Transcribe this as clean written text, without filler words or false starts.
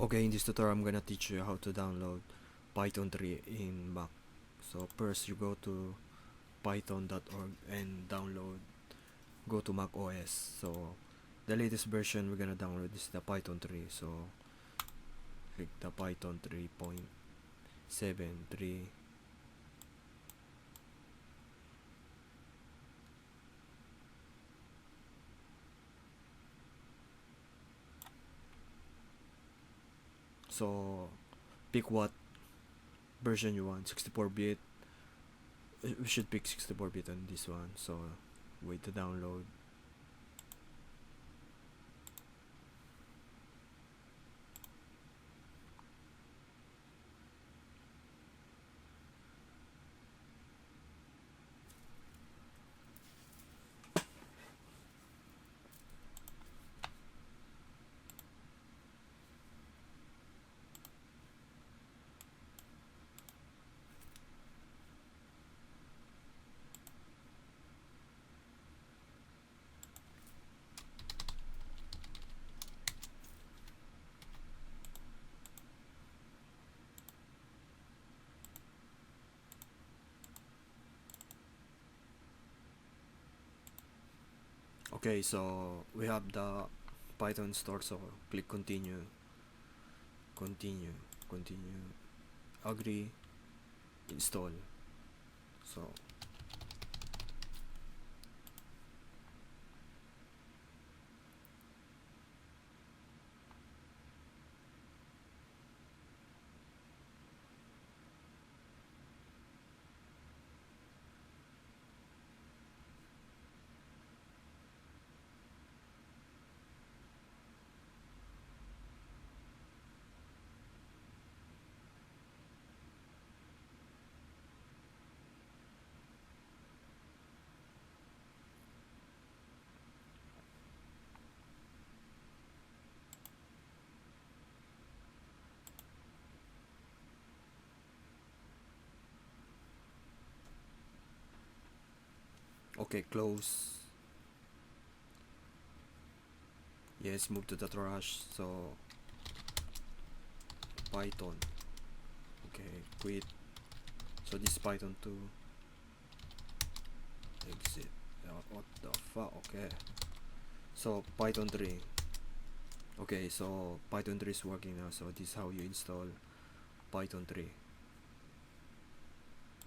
Okay, in this tutorial I'm gonna teach you how to download Python 3 in Mac. So first you go to python.org and go to Mac OS. So the latest version we're gonna download is the Python 3. So click the Python 3.73. So pick what version you want, 64-bit. We should pick 64-bit on this one. So wait to download. Okay, so we have the Python store, so click continue, agree, install. So okay, close. Yes, move to the trash. So Python. Okay, quit. So this Python 2. Exit. What the fuck? Okay. So Python 3. Okay, so Python 3 is working now. So this is how you install Python 3.